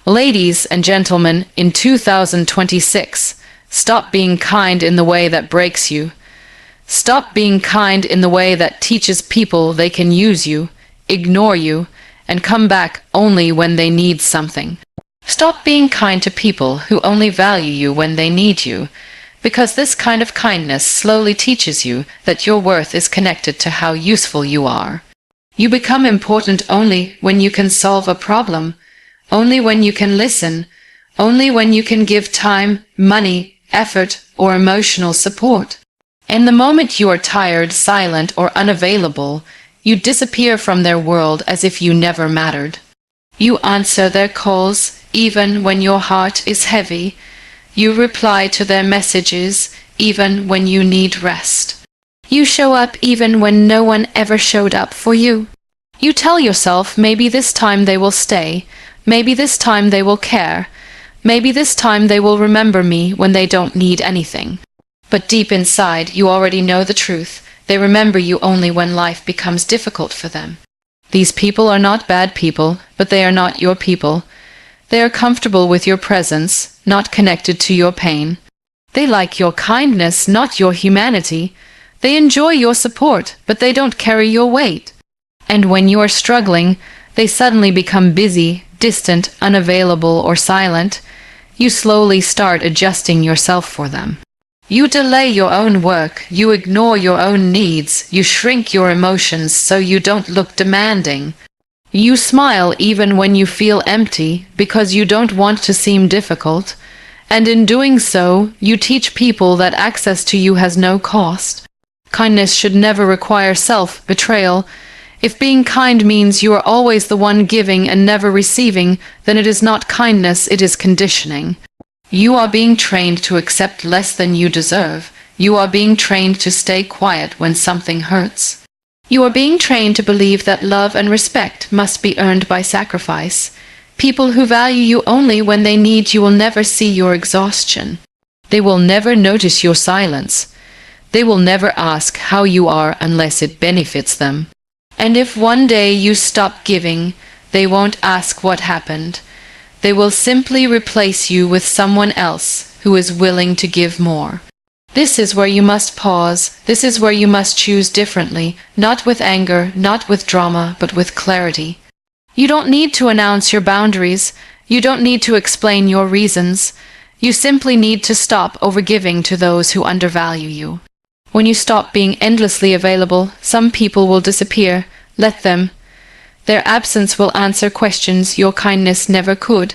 Ladies and gentlemen, in 2026, stop being kind in the way that breaks you. Stop being kind in the way that teaches people they can use you, ignore you, and come back only when they need something. Stop being kind to people who only value you when they need you, because this kind of kindness slowly teaches you that your worth is connected to how useful you are. You become important only when you can solve a problem, only when you can listen, only when you can give time, money, effort, or emotional support. And the moment you are tired, silent, or unavailable, you disappear from their world as if you never mattered. You answer their calls even when your heart is heavy. You reply to their messages even when you need rest. You show up even when no one ever showed up for you. You tell yourself maybe this time they will stay, maybe this time they will care, maybe this time they will remember me when they don't need anything. But deep inside, you already know the truth. They remember you only when life becomes difficult for them. These people are not bad people, but they are not your people. They are comfortable with your presence, not connected to your pain. They like your kindness, not your humanity. They enjoy your support, but they don't carry your weight. And when you are struggling, they suddenly become busy, distant, unavailable, or silent. You slowly start adjusting yourself for them. You delay your own work, you ignore your own needs, you shrink your emotions so you don't look demanding. You smile even when you feel empty because you don't want to seem difficult, and in doing so, you teach people that access to you has no cost. Kindness should never require self-betrayal. If being kind means you are always the one giving and never receiving, then it is not kindness, it is conditioning. You are being trained to accept less than you deserve. You are being trained to stay quiet when something hurts. You are being trained to believe that love and respect must be earned by sacrifice. People who value you only when they need you will never see your exhaustion. They will never notice your silence. They will never ask how you are unless it benefits them. And if one day you stop giving, they won't ask what happened. They will simply replace you with someone else who is willing to give more. This is where you must pause. This is where you must choose differently, not with anger, not with drama, but with clarity. You don't need to announce your boundaries. You don't need to explain your reasons. You simply need to stop overgiving to those who undervalue you. When you stop being endlessly available, some people will disappear. Let them. Their absence will answer questions your kindness never could.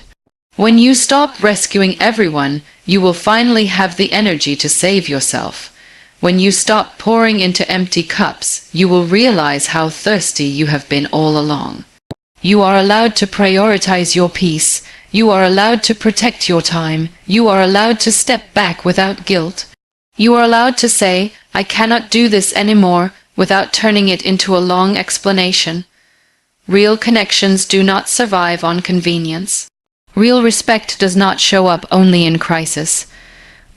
When you stop rescuing everyone, you will finally have the energy to save yourself. When you stop pouring into empty cups, you will realize how thirsty you have been all along. You are allowed to prioritize your peace. You are allowed to protect your time. You are allowed to step back without guilt. You are allowed to say, "I cannot do this anymore," without turning it into a long explanation. Real connections do not survive on convenience. Real respect does not show up only in crisis.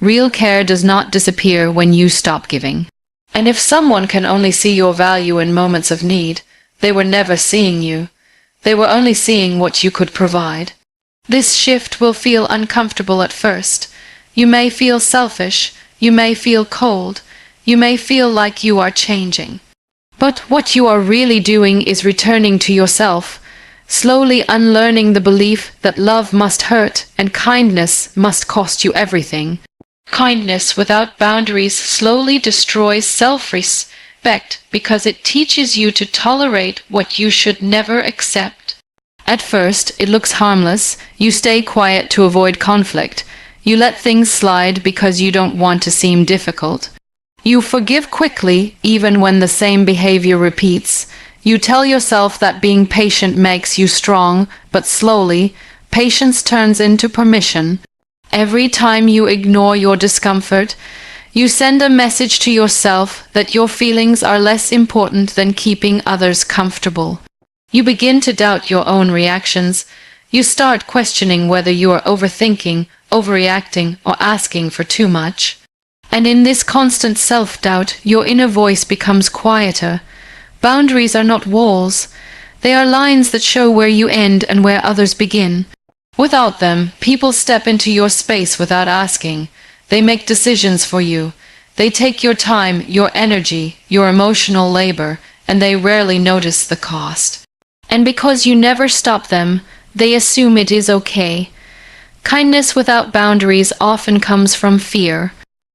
Real care does not disappear when you stop giving. And if someone can only see your value in moments of need, they were never seeing you. They were only seeing what you could provide. This shift will feel uncomfortable at first. You may feel selfish. You may feel cold. You may feel like you are changing. But what you are really doing is returning to yourself, slowly unlearning the belief that love must hurt and kindness must cost you everything. Kindness without boundaries slowly destroys self-respect because it teaches you to tolerate what you should never accept. At first, it looks harmless. You stay quiet to avoid conflict. You let things slide because you don't want to seem difficult. You forgive quickly, even when the same behavior repeats. You tell yourself that being patient makes you strong, but slowly, patience turns into permission. Every time you ignore your discomfort, you send a message to yourself that your feelings are less important than keeping others comfortable. You begin to doubt your own reactions. You start questioning whether you are overthinking, overreacting, or asking for too much. And in this constant self-doubt, your inner voice becomes quieter. Boundaries are not walls. They are lines that show where you end and where others begin. Without them, people step into your space without asking. They make decisions for you. They take your time, your energy, your emotional labor, and they rarely notice the cost. And because you never stop them, they assume it is okay. Kindness without boundaries often comes from fear.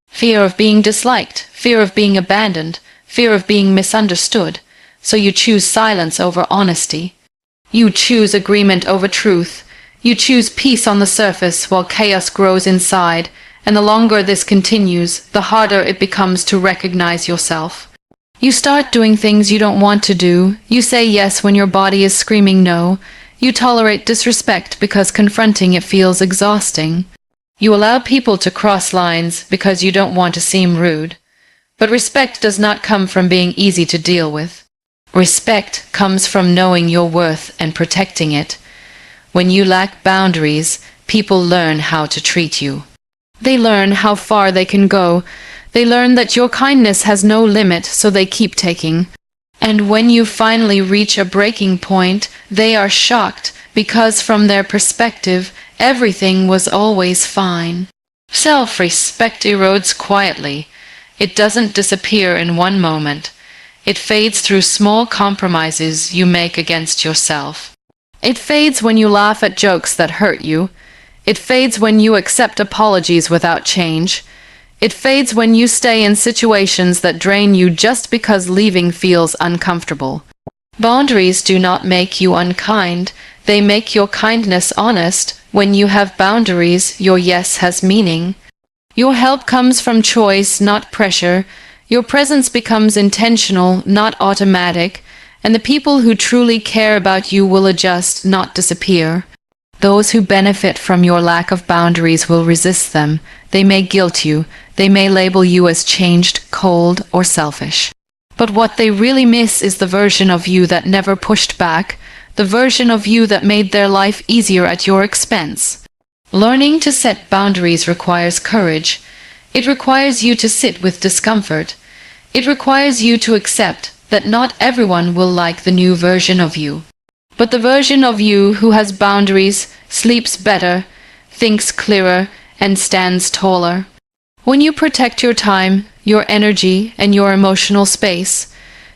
Fear of being disliked, fear of being abandoned, fear of being misunderstood. So you choose silence over honesty. You choose agreement over truth. You choose peace on the surface while chaos grows inside, and the longer this continues, the harder it becomes to recognize yourself. You start doing things you don't want to do. You say yes when your body is screaming no. You tolerate disrespect because confronting it feels exhausting. You allow people to cross lines because you don't want to seem rude. But respect does not come from being easy to deal with. Respect comes from knowing your worth and protecting it. When you lack boundaries, people learn how to treat you. They learn how far they can go. They learn that your kindness has no limit, so they keep taking. And when you finally reach a breaking point, they are shocked because from their perspective, everything was always fine. Self-respect erodes quietly. It doesn't disappear in one moment. It fades through small compromises you make against yourself. It fades when you laugh at jokes that hurt you. It fades when you accept apologies without change. It fades when you stay in situations that drain you just because leaving feels uncomfortable. Boundaries do not make you unkind. They make your kindness honest. When you have boundaries, your yes has meaning. Your help comes from choice, not pressure. Your presence becomes intentional, not automatic. And the people who truly care about you will adjust, not disappear. Those who benefit from your lack of boundaries will resist them. They may guilt you. They may label you as changed, cold, or selfish. But what they really miss is the version of you that never pushed back, the version of you that made their life easier at your expense. Learning to set boundaries requires courage. It requires you to sit with discomfort. It requires you to accept that not everyone will like the new version of you. But the version of you who has boundaries sleeps better, thinks clearer, and stands taller. When you protect your time, your energy, and your emotional space,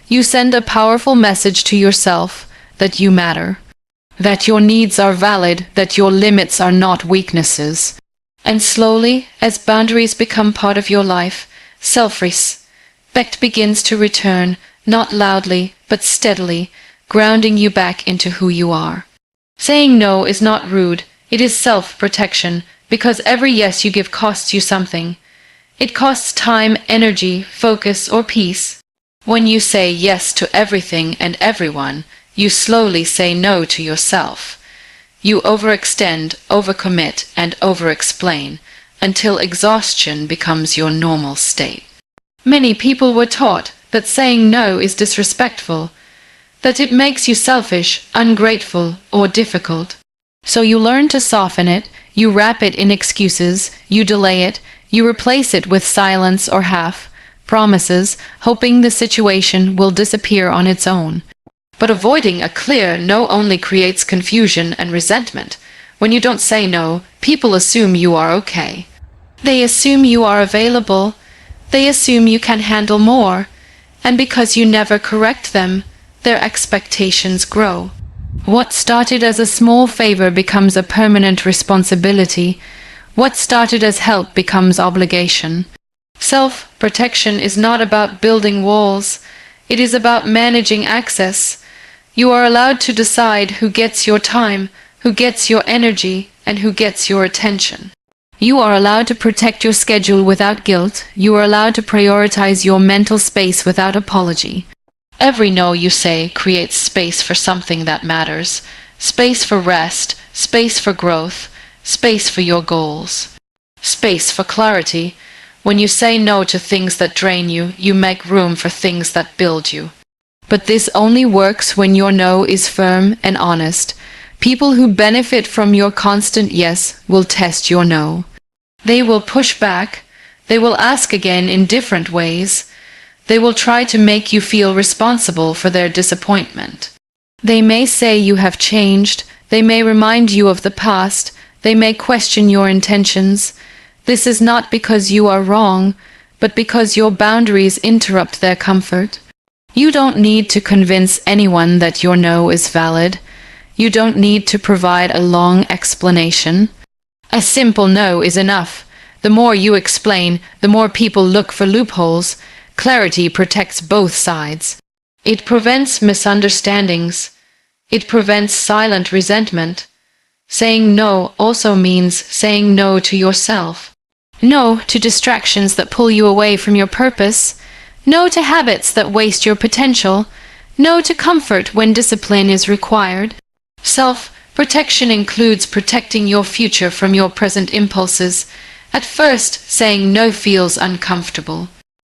you send a powerful message to yourself that you matter, that your needs are valid, that your limits are not weaknesses. And slowly, as boundaries become part of your life, self-respect begins to return, not loudly, but steadily, grounding you back into who you are. Saying no is not rude, it is self-protection, because every yes you give costs you something. It costs time, energy, focus, or peace. When you say yes to everything and everyone, you slowly say no to yourself. You overextend, overcommit, and overexplain, until exhaustion becomes your normal state. Many people were taught that saying no is disrespectful, that it makes you selfish, ungrateful, or difficult. So you learn to soften it, you wrap it in excuses, you delay it, you replace it with silence or half promises, hoping the situation will disappear on its own. But avoiding a clear no only creates confusion and resentment. When you don't say no, people assume you are okay. They assume you are available. They assume you can handle more. And because you never correct them, their expectations grow. What started as a small favor becomes a permanent responsibility. What started as help becomes obligation. Self-protection is not about building walls. It is about managing access. You are allowed to decide who gets your time, who gets your energy, and who gets your attention. You are allowed to protect your schedule without guilt. You are allowed to prioritize your mental space without apology. Every no you say creates space for something that matters. Space for rest, space for growth, space for your goals. Space for clarity. When you say no to things that drain you, you make room for things that build you. But this only works when your no is firm and honest. People who benefit from your constant yes will test your no. They will push back. They will ask again in different ways. They will try to make you feel responsible for their disappointment. They may say you have changed. They may remind you of the past. They may question your intentions. This is not because you are wrong, but because your boundaries interrupt their comfort. You don't need to convince anyone that your no is valid. You don't need to provide a long explanation. A simple no is enough. The more you explain, the more people look for loopholes. Clarity protects both sides. It prevents misunderstandings. It prevents silent resentment. Saying no also means saying no to yourself. No to distractions that pull you away from your purpose. No to habits that waste your potential. No to comfort when discipline is required. Self-protection includes protecting your future from your present impulses. At first, saying no feels uncomfortable.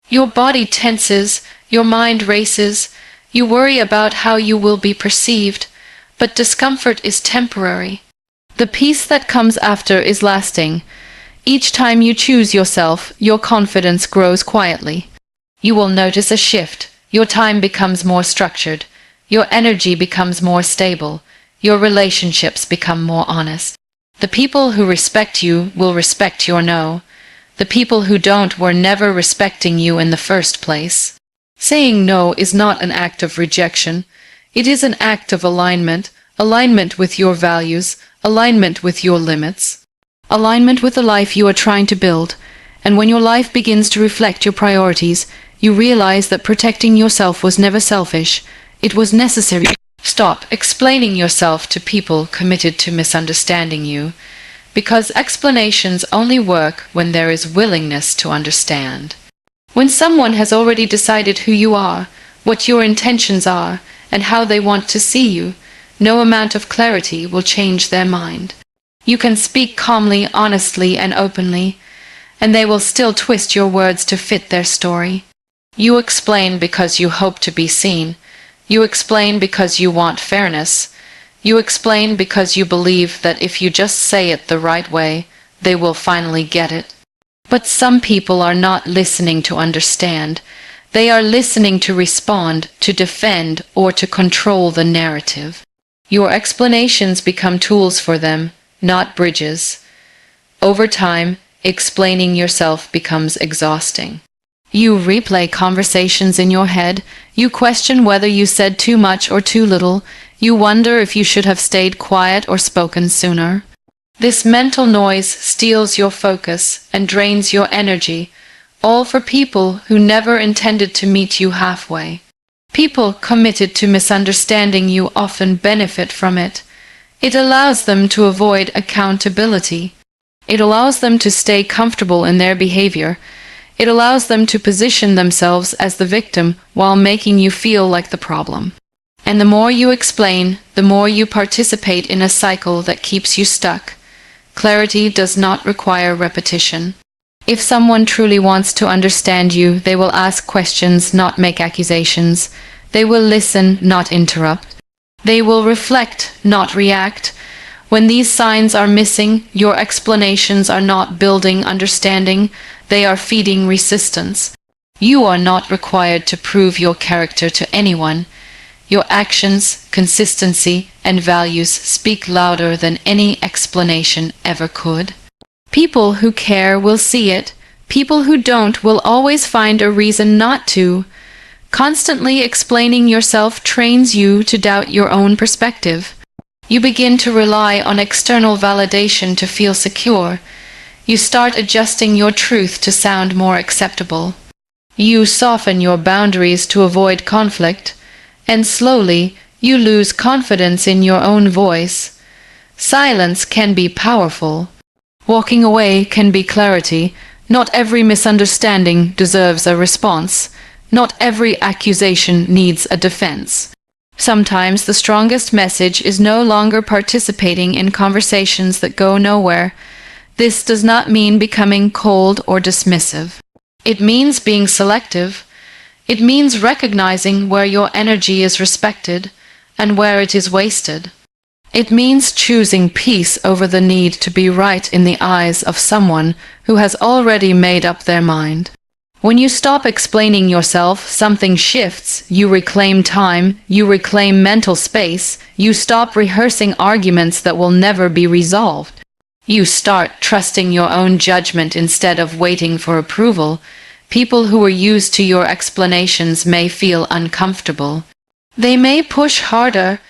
Your body tenses, your mind races, you worry about how you will be perceived, but discomfort is temporary. The peace that comes after is lasting. Each time you choose yourself, your confidence grows quietly. You will notice a shift. Your time becomes more structured. Your energy becomes more stable. Your relationships become more honest. The people who respect you will respect your no. The people who don't were never respecting you in the first place. Saying no is not an act of rejection. It is an act of alignment, alignment with your values, alignment with your limits, alignment with the life you are trying to build. And when your life begins to reflect your priorities, you realize that protecting yourself was never selfish. It was necessary. Stop explaining yourself to people committed to misunderstanding you, because explanations only work when there is willingness to understand. When someone has already decided who you are, what your intentions are, and how they want to see you, no amount of clarity will change their mind. You can speak calmly, honestly, and openly, and they will still twist your words to fit their story. You explain because you hope to be seen. You explain because you want fairness. You explain because you believe that if you just say it the right way, they will finally get it. But some people are not listening to understand. They are listening to respond, to defend, or to control the narrative. Your explanations become tools for them, not bridges. Over time, explaining yourself becomes exhausting. You replay conversations in your head. You question whether you said too much or too little. You wonder if you should have stayed quiet or spoken sooner. This mental noise steals your focus and drains your energy, all for people who never intended to meet you halfway. People committed to misunderstanding you often benefit from it. It allows them to avoid accountability. It allows them to stay comfortable in their behavior. It allows them to position themselves as the victim while making you feel like the problem. And the more you explain, the more you participate in a cycle that keeps you stuck. Clarity does not require repetition. If someone truly wants to understand you, they will ask questions, not make accusations. They will listen, not interrupt. They will reflect, not react. When these signs are missing, your explanations are not building understanding, they are feeding resistance. You are not required to prove your character to anyone. Your actions, consistency, and values speak louder than any explanation ever could. People who care will see it. People who don't will always find a reason not to. Constantly explaining yourself trains you to doubt your own perspective. You begin to rely on external validation to feel secure. You start adjusting your truth to sound more acceptable. You soften your boundaries to avoid conflict, and slowly you lose confidence in your own voice. Silence can be powerful. Walking away can be clarity. Not every misunderstanding deserves a response. Not every accusation needs a defense. Sometimes the strongest message is no longer participating in conversations that go nowhere. This does not mean becoming cold or dismissive. It means being selective. It means recognizing where your energy is respected and where it is wasted. It means choosing peace over the need to be right in the eyes of someone who has already made up their mind. When you stop explaining yourself, something shifts. You reclaim time, you reclaim mental space, you stop rehearsing arguments that will never be resolved. You start trusting your own judgment instead of waiting for approval. People who are used to your explanations may feel uncomfortable. They may push harder.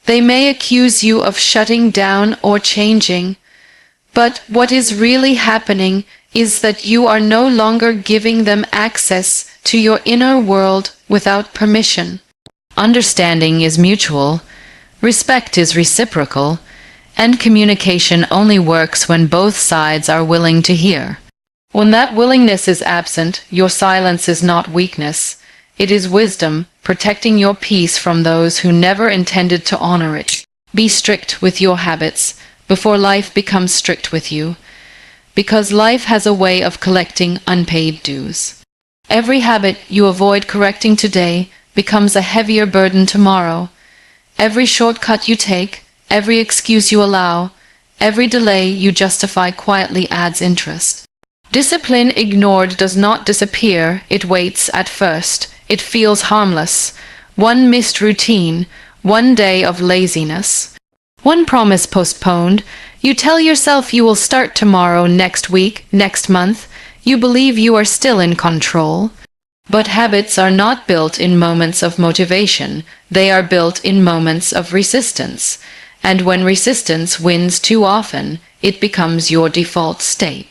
They may accuse you of shutting down or changing. But what is really happening is that you are no longer giving them access to your inner world without permission. Understanding is mutual, respect is reciprocal, and communication only works when both sides are willing to hear. When that willingness is absent, your silence is not weakness. It is wisdom, protecting your peace from those who never intended to honor it. Be strict with your habits before life becomes strict with you, because life has a way of collecting unpaid dues. Every habit you avoid correcting today becomes a heavier burden tomorrow. Every shortcut you take, every excuse you allow, every delay you justify quietly adds interest. Discipline ignored does not disappear, it waits at first. It feels harmless. One missed routine, one day of laziness, one promise postponed. You tell yourself you will start tomorrow, next week, next month. You believe you are still in control. But habits are not built in moments of motivation. They are built in moments of resistance. And when resistance wins too often, it becomes your default state.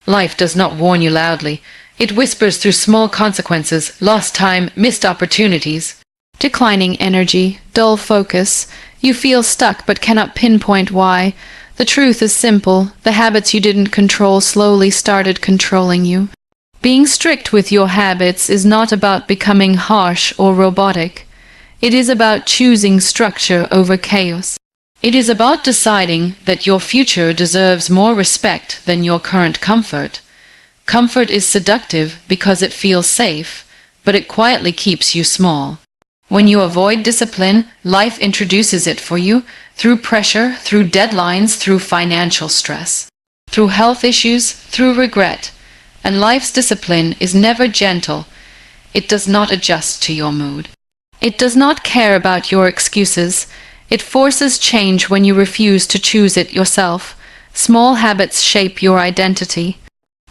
Life does not warn you loudly. It whispers through small consequences, lost time, missed opportunities. Declining energy, dull focus. You feel stuck but cannot pinpoint why. The truth is simple. The habits you didn't control slowly started controlling you. Being strict with your habits is not about becoming harsh or robotic. It is about choosing structure over chaos. It is about deciding that your future deserves more respect than your current comfort. Comfort is seductive because it feels safe, but it quietly keeps you small. When you avoid discipline, life introduces it for you, through pressure, through deadlines, through financial stress, through health issues, through regret. And life's discipline is never gentle. It does not adjust to your mood. It does not care about your excuses. It forces change when you refuse to choose it yourself. Small habits shape your identity.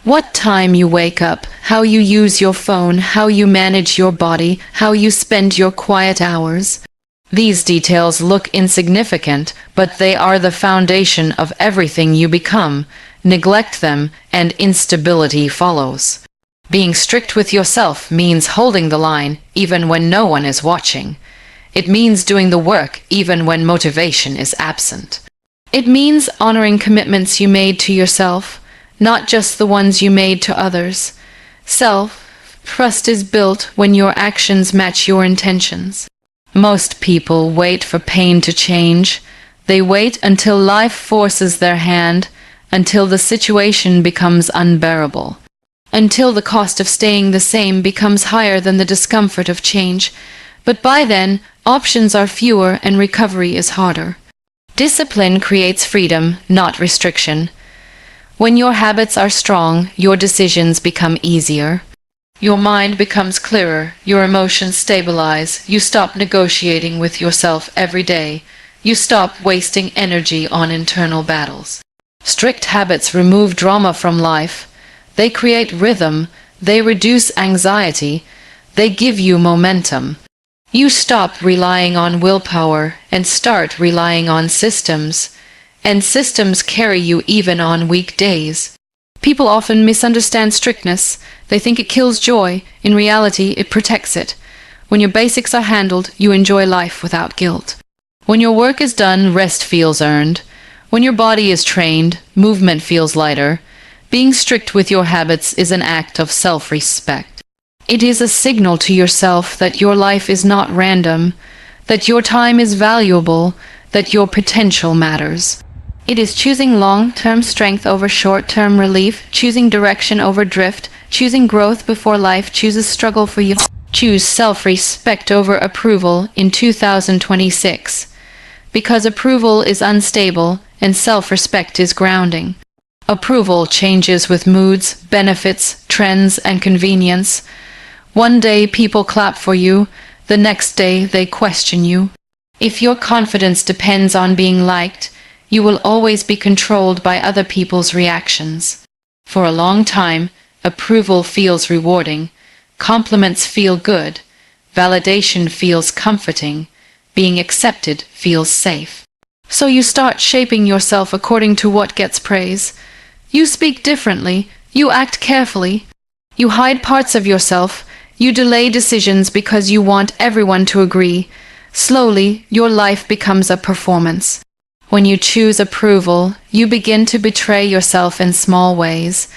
What time you wake up, how you use your phone, how you manage your body, how you spend your quiet hours. These details look insignificant, but they are the foundation of everything you become. Neglect them, and instability follows. Being strict with yourself means holding the line, even when no one is watching. It means doing the work, even when motivation is absent. It means honoring commitments you made to yourself, not just the ones you made to others. Self-trust is built when your actions match your intentions. Most people wait for pain to change. They wait until life forces their hand, until the situation becomes unbearable, until the cost of staying the same becomes higher than the discomfort of change. But by then, options are fewer and recovery is harder. Discipline creates freedom, not restriction. When your habits are strong, your decisions become easier. Your mind becomes clearer, your emotions stabilize, you stop negotiating with yourself every day, you stop wasting energy on internal battles. Strict habits remove drama from life. They create rhythm, they reduce anxiety, they give you momentum. You stop relying on willpower and start relying on systems. And systems carry you even on weak days. People often misunderstand strictness. They think it kills joy. In reality, it protects it. When your basics are handled, you enjoy life without guilt. When your work is done, rest feels earned. When your body is trained, movement feels lighter. Being strict with your habits is an act of self-respect. It is a signal to yourself that your life is not random, that your time is valuable, that your potential matters. It is choosing long-term strength over short-term relief, choosing direction over drift, choosing growth before life chooses struggle for you. Choose self-respect over approval in 2026. Because approval is unstable and self-respect is grounding. Approval changes with moods, benefits, trends, and convenience. One day people clap for you, the next day they question you. If your confidence depends on being liked, you will always be controlled by other people's reactions. For a long time, approval feels rewarding, compliments feel good, validation feels comforting, being accepted feels safe. So you start shaping yourself according to what gets praise. You speak differently, you act carefully, you hide parts of yourself, you delay decisions because you want everyone to agree. Slowly, your life becomes a performance. When you choose approval, you begin to betray yourself in small ways.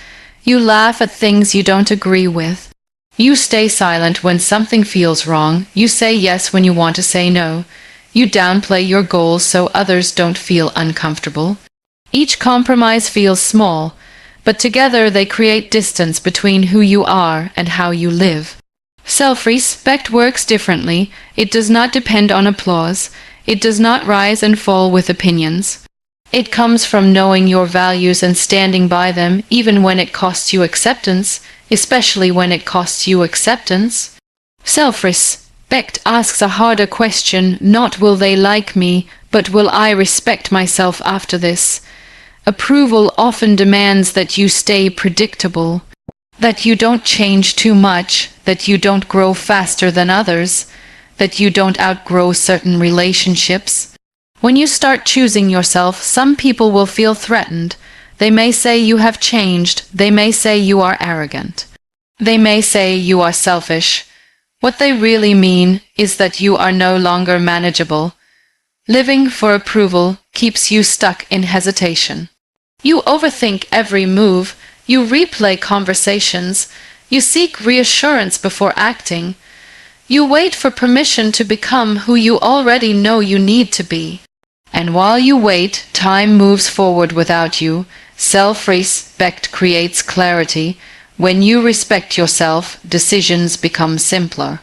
You laugh at things you don't agree with. You stay silent when something feels wrong. You say yes when you want to say no. You downplay your goals so others don't feel uncomfortable. Each compromise feels small, but together they create distance between who you are and how you live. Self-respect works differently. It does not depend on applause. It does not rise and fall with opinions. It comes from knowing your values and standing by them, even when it costs you acceptance, especially when it costs you acceptance. Self-respect asks a harder question, not will they like me, but will I respect myself after this? Approval often demands that you stay predictable, that you don't change too much, that you don't grow faster than others, that you don't outgrow certain relationships. When you start choosing yourself, some people will feel threatened. They may say you have changed. They may say you are arrogant. They may say you are selfish. What they really mean is that you are no longer manageable. Living for approval keeps you stuck in hesitation. You overthink every move. You replay conversations. You seek reassurance before acting. You wait for permission to become who you already know you need to be. And while you wait, time moves forward without you. Self-respect creates clarity. When you respect yourself, decisions become simpler.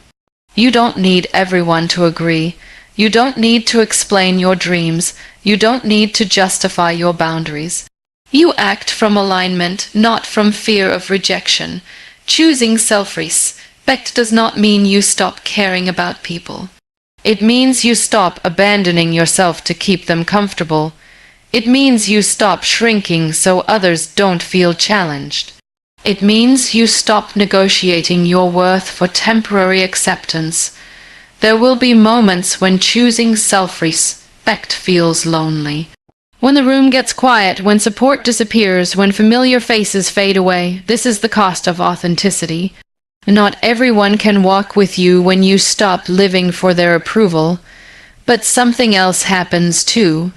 You don't need everyone to agree. You don't need to explain your dreams. You don't need to justify your boundaries. You act from alignment, not from fear of rejection. Choosing self-respect does not mean you stop caring about people. It means you stop abandoning yourself to keep them comfortable. It means you stop shrinking so others don't feel challenged. It means you stop negotiating your worth for temporary acceptance. There will be moments when choosing self-respect feels lonely. When the room gets quiet, when support disappears, when familiar faces fade away, this is the cost of authenticity. Not everyone can walk with you when you stop living for their approval, but something else happens too.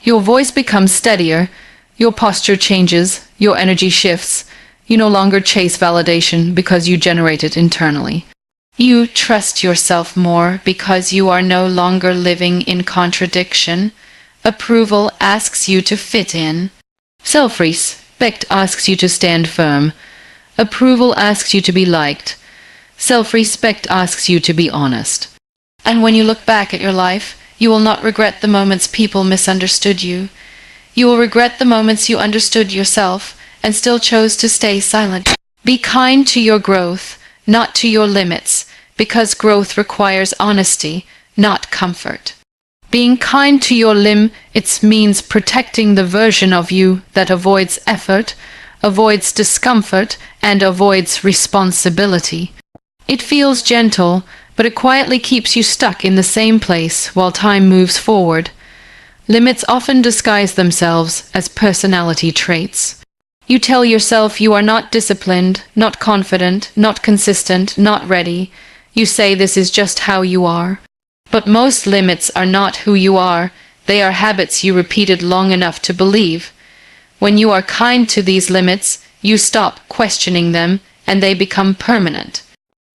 Your voice becomes steadier, your posture changes, your energy shifts. You no longer chase validation because you generate it internally. You trust yourself more because you are no longer living in contradiction. Approval asks you to fit in. Self-respect asks you to stand firm. Approval asks you to be liked. Self-respect asks you to be honest. And when you look back at your life, you will not regret the moments people misunderstood you. You will regret the moments you understood yourself and still chose to stay silent. Be kind to your growth, not to your limits, because growth requires honesty, not comfort. Being kind to your limits means protecting the version of you that avoids effort, avoids discomfort, and avoids responsibility. It feels gentle, but it quietly keeps you stuck in the same place while time moves forward. Limits often disguise themselves as personality traits. You tell yourself you are not disciplined, not confident, not consistent, not ready. You say this is just how you are. But most limits are not who you are. They are habits you repeated long enough to believe. When you are kind to these limits, you stop questioning them and they become permanent.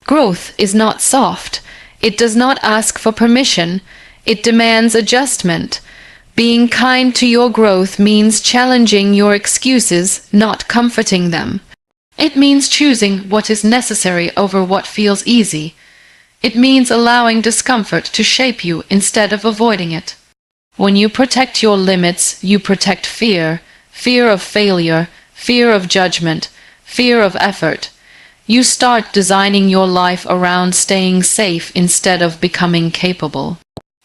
Growth is not soft. It does not ask for permission. It demands adjustment. Being kind to your growth means challenging your excuses, not comforting them. It means choosing what is necessary over what feels easy. It means allowing discomfort to shape you instead of avoiding it. When you protect your limits, you protect fear, fear of failure, fear of judgment, fear of effort. You start designing your life around staying safe instead of becoming capable.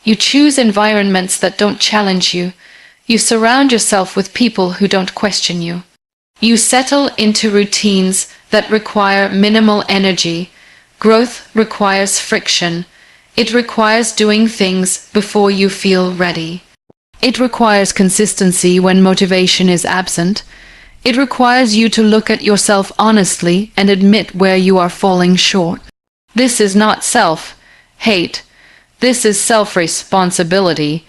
You choose environments that don't challenge you. You surround yourself with people who don't question you. You settle into routines that require minimal energy. Growth requires friction. It requires doing things before you feel ready. It requires consistency when motivation is absent. It requires you to look at yourself honestly and admit where you are falling short. This is not self-hate. This is self-responsibility.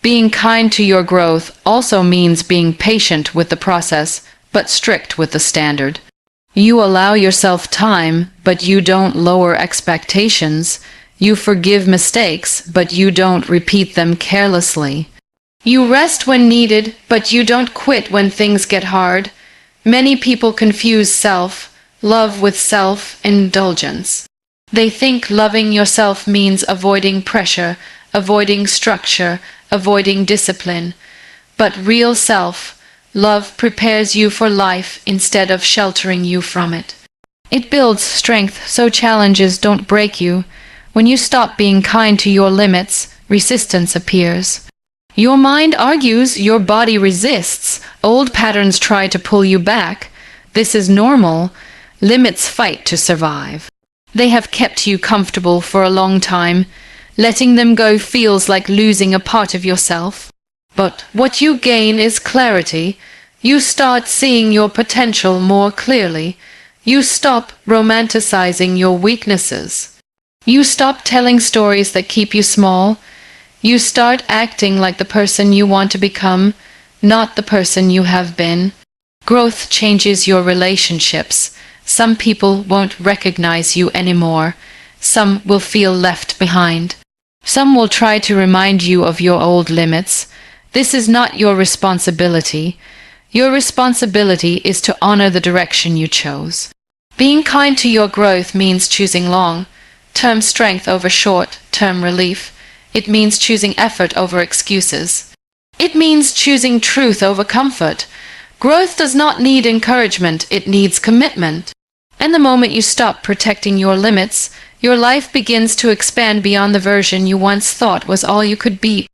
Being kind to your growth also means being patient with the process, but strict with the standard. You allow yourself time, but you don't lower expectations. You forgive mistakes, but you don't repeat them carelessly. You rest when needed, but you don't quit when things get hard. Many people confuse self-love with self-indulgence. They think loving yourself means avoiding pressure, avoiding structure, avoiding discipline. But real self-love prepares you for life instead of sheltering you from it. It builds strength so challenges don't break you. When you stop being kind to your limits, resistance appears. Your mind argues, your body resists. Old patterns try to pull you back. This is normal. Limits fight to survive. They have kept you comfortable for a long time. Letting them go feels like losing a part of yourself. But what you gain is clarity. You start seeing your potential more clearly. You stop romanticizing your weaknesses. You stop telling stories that keep you small. You start acting like the person you want to become, not the person you have been. Growth changes your relationships. Some people won't recognize you anymore. Some will feel left behind. Some will try to remind you of your old limits. This is not your responsibility. Your responsibility is to honor the direction you chose. Being kind to your growth means choosing long-term strength over short-term relief. It means choosing effort over excuses. It means choosing truth over comfort. Growth does not need encouragement, it needs commitment. And the moment you stop protecting your limits, your life begins to expand beyond the version you once thought was all you could be.